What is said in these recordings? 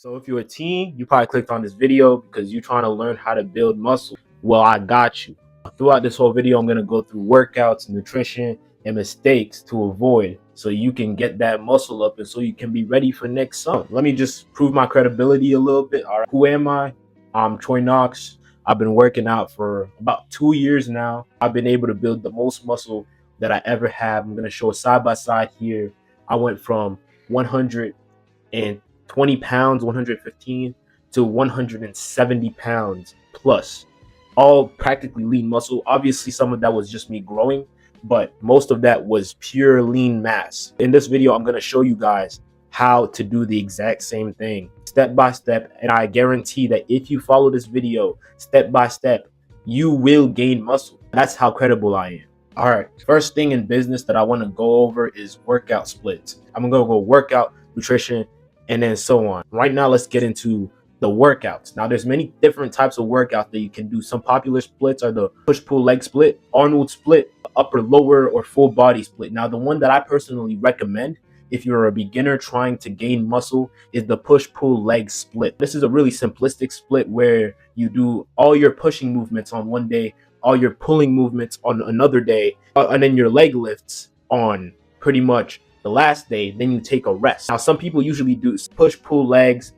So if you're a teen, you probably clicked on this video because you're trying to learn how to build muscle. Well, I got you. Throughout this whole video, I'm going to go through workouts, nutrition, and mistakes to avoid so you can get that muscle up and so you can be ready for next summer. Let me just prove my credibility a little bit. All right. Who am I? I'm Troy Knox. I've been working out for about 2 years now. I've been able to build the most muscle that I ever have. I'm going to show side by side here. I went from 120 pounds, 115 to 170 pounds plus, all practically lean muscle. Obviously, some of that was just me growing, but most of that was pure lean mass. In this video, I'm going to show you guys how to do the exact same thing step by step. And I guarantee that if you follow this video step by step, you will gain muscle. That's how credible I am. All right, first thing in business that I want to go over is workout splits. I'm going to go workout, nutrition, and then so on. Right now, let's get into the workouts. Now, there's many different types of workouts that you can do. Some popular splits are the push-pull leg split, Arnold split, upper lower, or full body split. Now, the one that I personally recommend if you're a beginner trying to gain muscle is the push-pull leg split. This is a really simplistic split where you do all your pushing movements on one day, all your pulling movements on another day, and then your leg lifts on pretty much the last day. Then you take a rest. Now, some people usually do push pull legs,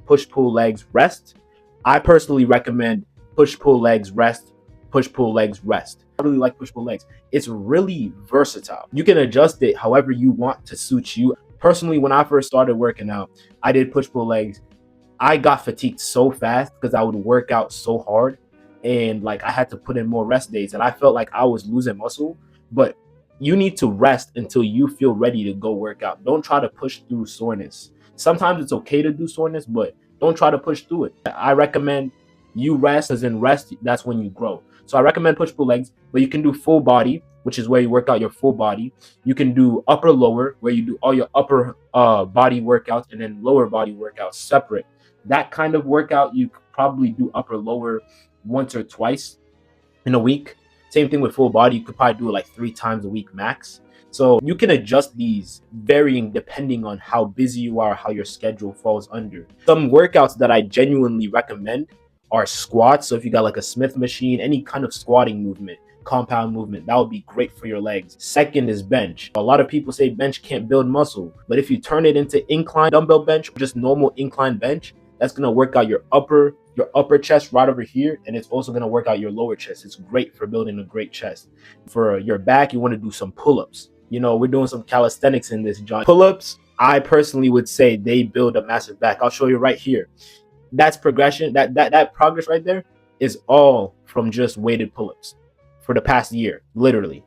rest. I personally recommend push pull legs, rest, push pull legs, rest. I really like push pull legs. It's really versatile. You can adjust it however you want to suit you. Personally, when I first started working out, I did push pull legs. I got fatigued so fast because I would work out so hard, and like I had to put in more rest days, and I felt like I was losing muscle. But you need to rest until you feel ready to go work out. Don't try to push through soreness. Sometimes it's okay to do soreness, but don't try to push through it. I recommend you rest, as in rest, that's when you grow. So I recommend push-pull legs, but you can do full body, which is where you work out your full body. You can do upper lower, where you do all your upper body workouts, and then lower body workouts separate. That kind of workout, you could probably do upper lower once or twice in a week. Same thing with full body. You could probably do it like 3 times a week max. So you can adjust these varying depending on how busy you are, how your schedule falls under. Some workouts that I genuinely recommend are squats. So if you got like a Smith machine, any kind of squatting movement, compound movement, that would be great for your legs. Second is bench. A lot of people say bench can't build muscle, but if you turn it into incline dumbbell bench, or just normal incline bench, that's going to work out your upper chest right over here, and it's also going to work out your lower chest. It's great for building a great chest. For your back, you want to do some pull-ups. You know, we're doing some calisthenics in this, John. Pull-ups, I personally would say they build a massive back. I'll show you right here. That's progression. That progress right there is all from just weighted pull-ups for the past year, literally.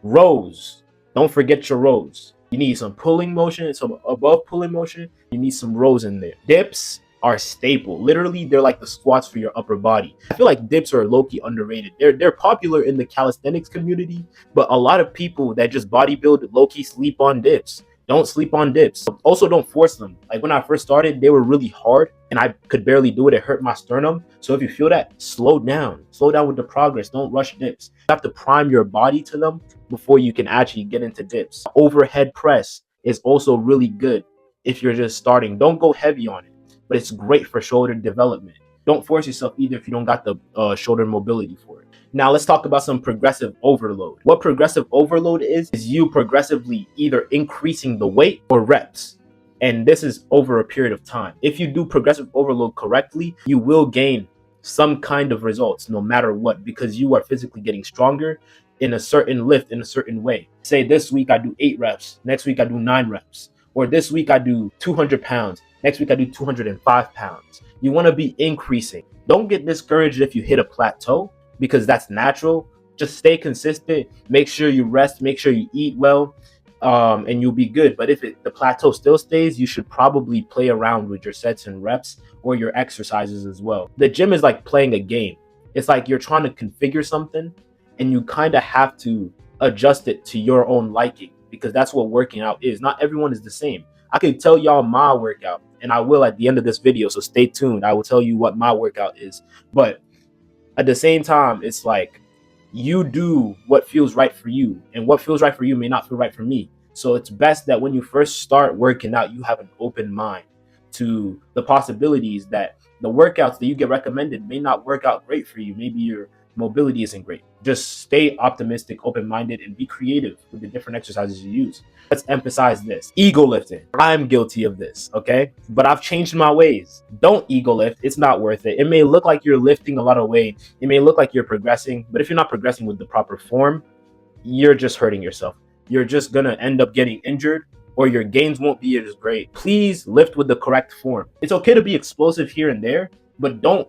Rows, don't forget your rows. You need some pulling motion, some above pulling motion. You need some rows in there. Dips are staple. Literally, they're like the squats for your upper body. I feel like dips are low-key underrated. They're popular in the calisthenics community, but a lot of people that just bodybuild low-key sleep on dips. Don't sleep on dips. Also, don't force them. Like when I first started, they were really hard and I could barely do it. It hurt my sternum. So if you feel that, slow down. Slow down with the progress. Don't rush dips. You have to prime your body to them before you can actually get into dips. Overhead press is also really good if you're just starting. Don't go heavy on it, but it's great for shoulder development. Don't force yourself either if you don't got the shoulder mobility for it. Now let's talk about some progressive overload. What progressive overload is you progressively either increasing the weight or reps. And this is over a period of time. If you do progressive overload correctly, you will gain some kind of results no matter what, because you are physically getting stronger in a certain lift in a certain way. Say this week I do 8 reps, next week I do 9 reps, or this week I do 200 pounds, next week I do 205 pounds. You want to be increasing. Don't get discouraged if you hit a plateau, because that's natural. Just stay consistent. Make sure you rest. Make sure you eat well, and you'll be good. But if the plateau still stays, you should probably play around with your sets and reps or your exercises as well. The gym is like playing a game. It's like you're trying to configure something, and you kind of have to adjust it to your own liking, because that's what working out is. Not everyone is the same. I could tell y'all my workout, and I will at the end of this video, so stay tuned. I will tell you what my workout is. But at the same time, it's like you do what feels right for you, and what feels right for you may not feel right for me. So it's best that when you first start working out, you have an open mind. to the possibilities that the workouts that you get recommended may not work out great for you. Maybe your mobility isn't great. Just stay optimistic, open-minded, and be creative with the different exercises you use. Let's emphasize this. Ego lifting. I'm guilty of this, okay? But I've changed my ways. Don't ego lift. It's not worth it. It may look like you're lifting a lot of weight. It may look like you're progressing, but if you're not progressing with the proper form, you're just hurting yourself. You're just gonna end up getting injured, or your gains won't be as great. Please lift with the correct form. It's okay to be explosive here and there, but don't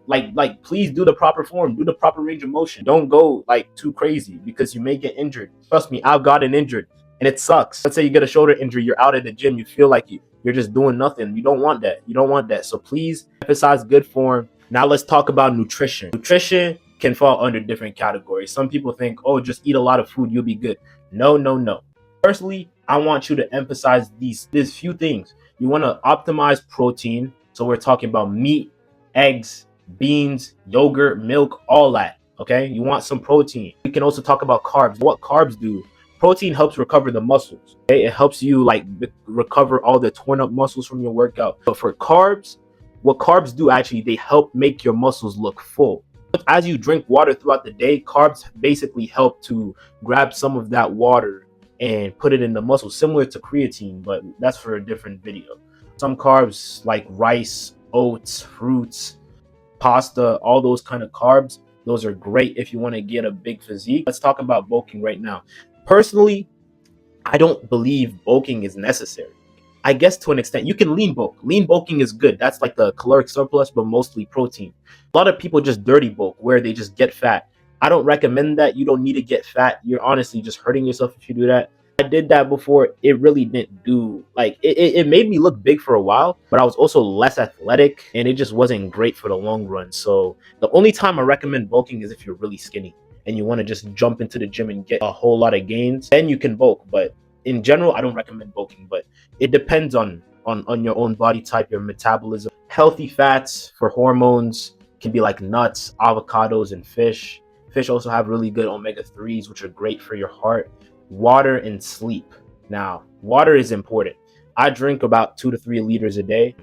please do the proper form, do the proper range of motion. Don't go like too crazy because you may get injured. Trust me, I've gotten injured and it sucks. Let's say you get a shoulder injury, you're out at the gym, you feel like you're just doing nothing. You don't want that. You don't want that. So please emphasize good form. Now let's talk about nutrition. Nutrition can fall under different categories. Some people think, oh, just eat a lot of food, you'll be good. No, no, no. Personally, I want you to emphasize these few things. You want to optimize protein. So we're talking about meat, eggs, beans, yogurt, milk, all that. Okay. You want some protein. We can also talk about carbs. What carbs do? Protein helps recover the muscles. Okay? It helps you recover all the torn up muscles from your workout. But for carbs, what carbs do actually, they help make your muscles look full. As you drink water throughout the day, carbs basically help to grab some of that water and put it in the muscle, similar to creatine, but that's for a different video. Some carbs like rice, oats, fruits, pasta, all those kind of carbs, those are great if you want to get a big physique. Let's talk about bulking right now. Personally, I don't believe bulking is necessary. I guess to an extent, you can lean bulk. Lean bulking is good. That's like the caloric surplus, but mostly protein. A lot of people just dirty bulk where they just get fat. I don't recommend that. You don't need to get fat. You're honestly just hurting yourself if you do that. I did that before. It really didn't do, it made me look big for a while, but I was also less athletic and it just wasn't great for the long run. So the only time I recommend bulking is if you're really skinny and you want to just jump into the gym and get a whole lot of gains, then you can bulk. But in general, I don't recommend bulking, but it depends on your own body type, your metabolism. Healthy fats for hormones can be like nuts, avocados, and fish. Fish also have really good omega-3s, which are great for your heart. Water and sleep. Now, water is important. I drink about 2 to 3 liters a day.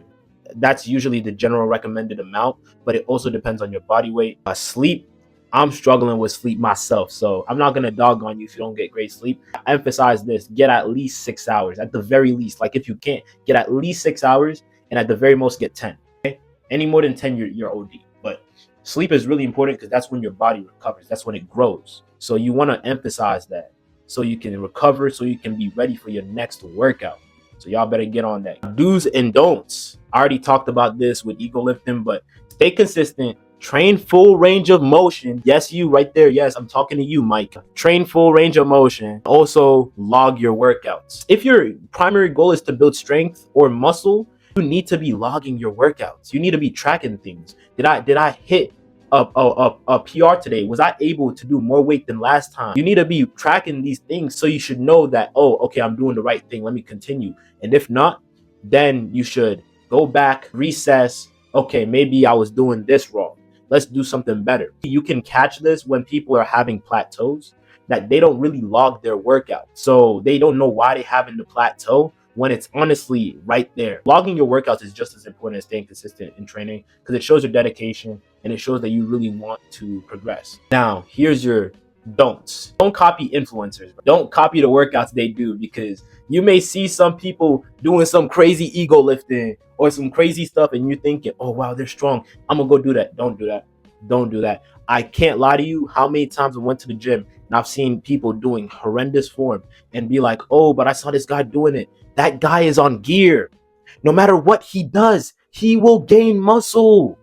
That's usually the general recommended amount, but it also depends on your body weight. Sleep, I'm struggling with sleep myself, so I'm not gonna dog on you if you don't get great sleep. I emphasize this: get at least 6 hours, at the very least. Like if you can't, get at least 6 hours, and at the very most get 10. Okay? Any more than 10, you're OD. But sleep is really important because that's when your body recovers. That's when it grows. So you want to emphasize that so you can recover, so you can be ready for your next workout. So y'all better get on that. Do's and don'ts. I already talked about this with ego lifting, but stay consistent. Train full range of motion. Yes, you right there. Yes, I'm talking to you, Mike. Train full range of motion. Also, log your workouts. If your primary goal is to build strength or muscle, you need to be logging your workouts. You need to be tracking things. Did I hit a PR today? Was I able to do more weight than last time? You need to be tracking these things so you should know that, oh, okay, I'm doing the right thing. Let me continue. And if not, then you should go back, recess. Okay, maybe I was doing this wrong. Let's do something better. You can catch this when people are having plateaus, that they don't really log their workout. So they don't know why they having the plateau when it's honestly right there. Logging your workouts is just as important as staying consistent in training because it shows your dedication and it shows that you really want to progress. Now, here's your don'ts. Don't copy influencers. Don't copy the workouts they do, because you may see some people doing some crazy ego lifting or some crazy stuff and you're thinking, oh wow, they're strong, I'm gonna go do that. Don't do that. Don't do that. I can't lie to you how many times I went to the gym and I've seen people doing horrendous form and be like, oh, but I saw this guy doing it. That guy is on gear. No matter what he does, he will gain muscle.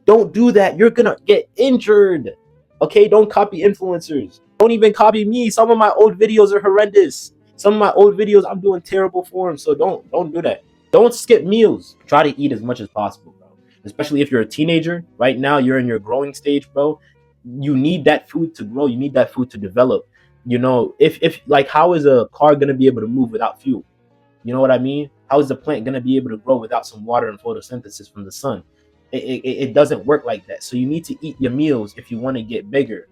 Don't do that. You're gonna get injured. Okay, don't copy influencers. Don't even copy me. Some of my old videos are horrendous. Some of my old videos, I'm doing terrible form. So don't do that. Don't skip meals. Try to eat as much as possible, bro. Especially if you're a teenager. Right now, you're in your growing stage, bro. You need that food to grow. You need that food to develop. You know, if like, how is a car gonna be able to move without fuel? You know what I mean? How is the plant gonna be able to grow without some water and photosynthesis from the sun? It doesn't work like that. So you need to eat your meals if you want to get bigger.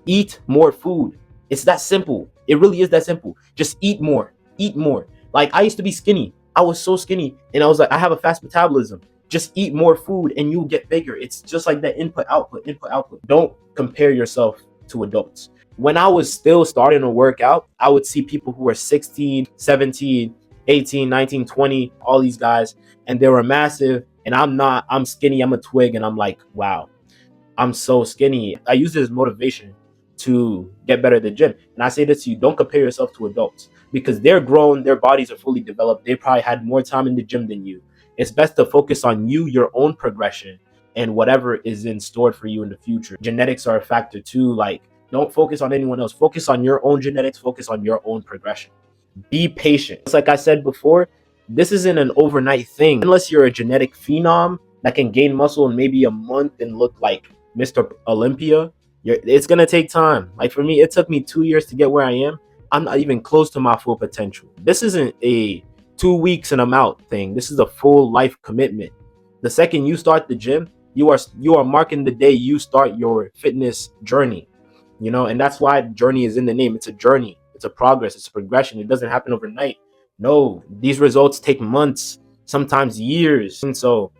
Eat more food. It's that simple. It really is that simple. Just eat more. Eat more. Like, I used to be skinny. I was so skinny, and I was like, I have a fast metabolism. Just eat more food and you'll get bigger. It's just like that input, output, input, output. Don't compare yourself to adults. When I was still starting to work out, I would see people who were 16, 17, 18, 19, 20, all these guys, and they were massive. And I'm not, I'm skinny, I'm a twig, and I'm like, wow, I'm so skinny. I use it as motivation to get better at the gym. And I say this to you, don't compare yourself to adults because they're grown, their bodies are fully developed. They probably had more time in the gym than you. It's best to focus on you, your own progression, and whatever is in store for you in the future. Genetics are a factor too. Like, don't focus on anyone else. Focus on your own genetics, focus on your own progression. Be patient. Just like I said before, this isn't an overnight thing. Unless you're a genetic phenom that can gain muscle in maybe a month and look like Mr. Olympia, it's gonna take time. Like for me, it took me 2 years to get where I am. I'm not even close to my full potential. This isn't a 2 weeks and I'm out thing. This is a full life commitment. The second you start the gym, you are marking the day you start your fitness journey. And that's why journey is in the name. It's a journey. It's a progress. It's a progression. It doesn't happen overnight. No, these results take months, sometimes years. And so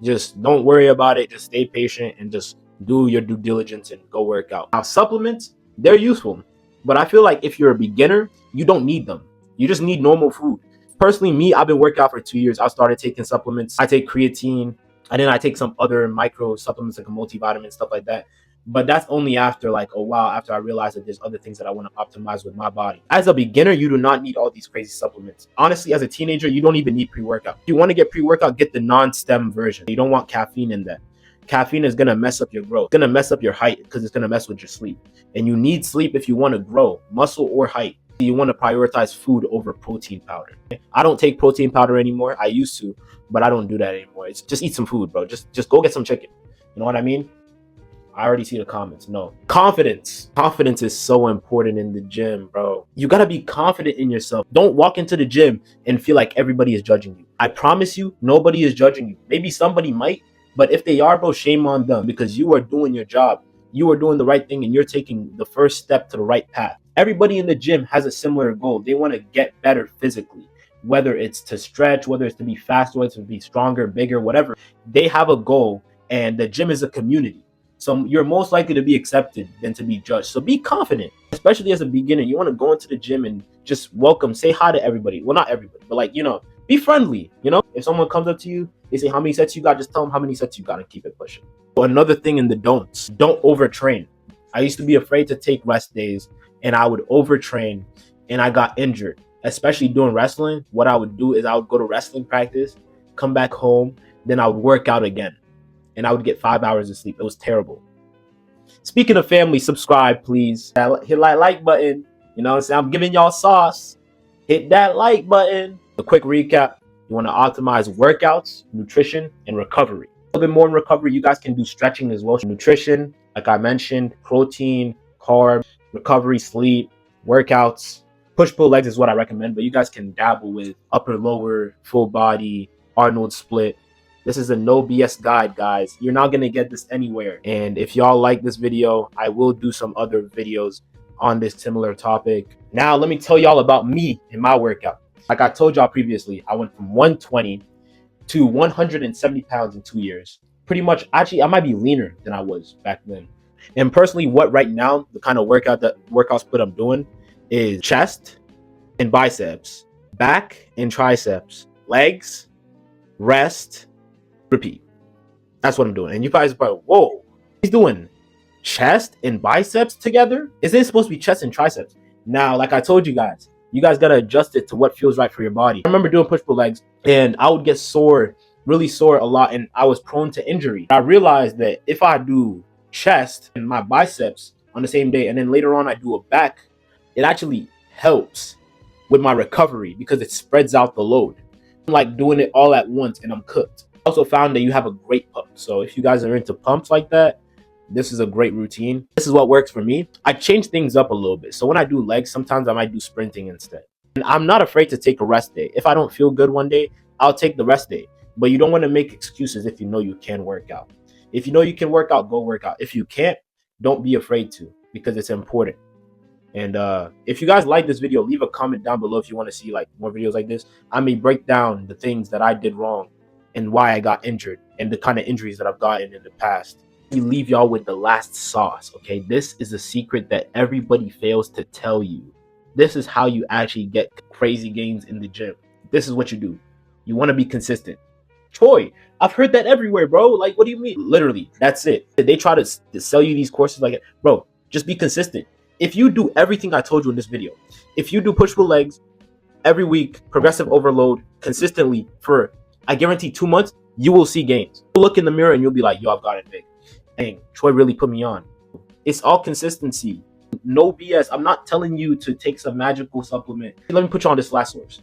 just don't worry about it. Just stay patient and just do your due diligence and go work out. Now, supplements, they're useful, but I feel like if you're a beginner, you don't need them. You just need normal food. Personally, me, I've been working out for 2 years. I started taking supplements. I take creatine, and then I take some other micro supplements like a multivitamin, stuff like that. But that's only after like a while, after I realized that there's other things that I want to optimize with my body. As a beginner, you do not need all these crazy supplements. Honestly, as a teenager, you don't even need pre-workout. If you want to get pre-workout, get the non-stem version. You don't want caffeine in that. Caffeine is going to mess up your growth. It's going to mess up your height because it's going to mess with your sleep. And you need sleep if you want to grow muscle or height. You want to prioritize food over protein powder. I don't take protein powder anymore. I used to, but I don't do that anymore. It's just eat some food, bro. Just go get some chicken. You know what I mean? I already see the comments. No. Confidence. Confidence is so important in the gym, bro. You gotta be confident in yourself. Don't walk into the gym and feel like everybody is judging you. I promise you, nobody is judging you. Maybe somebody might, but if they are, bro, shame on them because you are doing your job. You are doing the right thing and you're taking the first step to the right path. Everybody in the gym has a similar goal. They want to get better physically, whether it's to stretch, whether it's to be faster, whether it's to be stronger, bigger, whatever. They have a goal, and the gym is a community. So you're most likely to be accepted than to be judged. So be confident, especially as a beginner. You want to go into the gym and just welcome, say hi to everybody. Well, not everybody, but like, be friendly. If someone comes up to you, they say, how many sets you got? Just tell them how many sets you got and keep it pushing. So another thing in the don'ts, don't overtrain. I used to be afraid to take rest days and I would overtrain and I got injured, especially doing wrestling. What I would do is I would go to wrestling practice, come back home, then I would work out again. And I would get 5 hours of sleep. It was terrible. Speaking of family, subscribe, please. Hit that like button. You know what I'm saying? I'm giving y'all sauce. Hit that like button. A quick recap. You want to optimize workouts, nutrition, and recovery. A little bit more in recovery. You guys can do stretching as well. Nutrition, like I mentioned, protein, carb, recovery, sleep, workouts. Push-pull legs is what I recommend, but you guys can dabble with upper, lower, full body, Arnold split. This is a no BS guide, guys. You're not going to get this anywhere. And if y'all like this video, I will do some other videos on this similar topic. Now, let me tell y'all about me and my workout. Like I told y'all previously, I went from 120 to 170 pounds in 2 years. Pretty much, actually, I might be leaner than I was back then. And personally, right now, the kind of workout split I'm doing is chest and biceps, back and triceps, legs, rest, repeat. That's what I'm doing. And you guys are probably, whoa, he's doing chest and biceps together? Isn't it supposed to be chest and triceps? Now, like I told you guys got to adjust it to what feels right for your body. I remember doing push-pull legs and I would get sore, really sore a lot, and I was prone to injury. I realized that if I do chest and my biceps on the same day and then later on I do a back, it actually helps with my recovery because it spreads out the load. I'm like doing it all at once and I'm cooked. I also found that you have a great pump. So if you guys are into pumps like that, this is a great routine. This is what works for me. I change things up a little bit. So when I do legs, sometimes I might do sprinting instead. And I'm not afraid to take a rest day. If I don't feel good one day, I'll take the rest day. But you don't want to make excuses if you know you can work out. If you know you can work out, go work out. If you can't, don't be afraid to, because it's important. And if you guys like this video, leave a comment down below if you want to see like more videos like this. I may break down the things that I did wrong and why I got injured and the kind of injuries that I've gotten in the past. We leave y'all with the last sauce, okay? This is a secret that everybody fails to tell you. This is how you actually get crazy gains in the gym. This is what you do. You want to be consistent. Troy, I've heard that everywhere, bro. Like, what do you mean? Literally, that's it. They try to sell you these courses like, bro, just be consistent. If you do everything I told you in this video, if you do push-pull legs every week, progressive overload consistently for, I guarantee 2 months, you will see gains. You'll look in the mirror and you'll be like, yo, I've got it big. Dang, Troy really put me on. It's all consistency. No BS. I'm not telling you to take some magical supplement. Let me put you on this last source.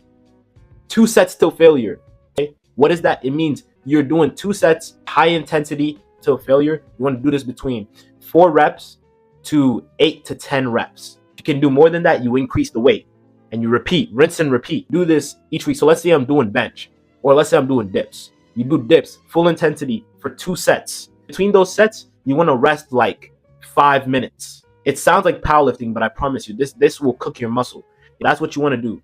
2 sets till failure. Okay? What is that? It means you're doing 2 sets, high intensity till failure. You want to do this between 4 reps to 8 to 10 reps. If you can do more than that, you increase the weight and you repeat, rinse and repeat. Do this each week. So let's say I'm doing bench, or let's say I'm doing dips. You do dips, full intensity for 2 sets. Between those sets, you want to rest like 5 minutes. It sounds like powerlifting, but I promise you, this will cook your muscle. That's what you want to do.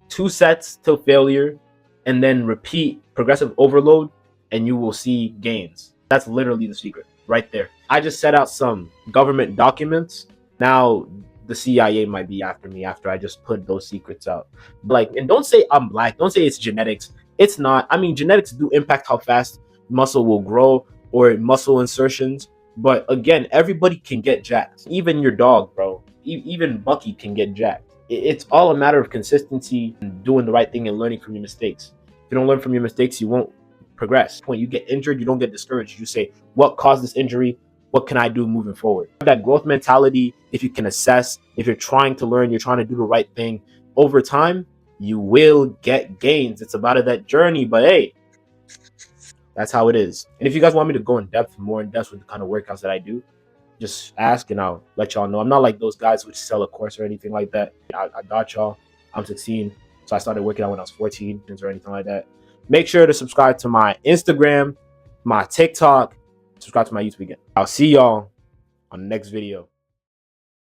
2 sets till failure, and then repeat progressive overload, and you will see gains. That's literally the secret right there. I just set out some government documents. Now the CIA might be after me after I just put those secrets out. Like, and don't say I'm black. Don't say it's genetics. It's not. I mean, genetics do impact how fast muscle will grow or muscle insertions. But again, everybody can get jacked. Even your dog, bro. Even Bucky can get jacked. It's all a matter of consistency and doing the right thing and learning from your mistakes. If you don't learn from your mistakes, you won't progress. When you get injured, you don't get discouraged. You say, what caused this injury? What can I do moving forward? That growth mentality, if you can assess, if you're trying to learn, you're trying to do the right thing, over time, you will get gains. It's about that journey, but hey, that's how it is. And if you guys want me to go in depth, more in depth with the kind of workouts that I do, just ask and I'll let y'all know. I'm not like those guys which sell a course or anything like that. I got y'all. I'm 16. So I started working out when I was 14 or anything like that. Make sure to subscribe to my Instagram, my TikTok, subscribe to my YouTube again. I'll see y'all on the next video.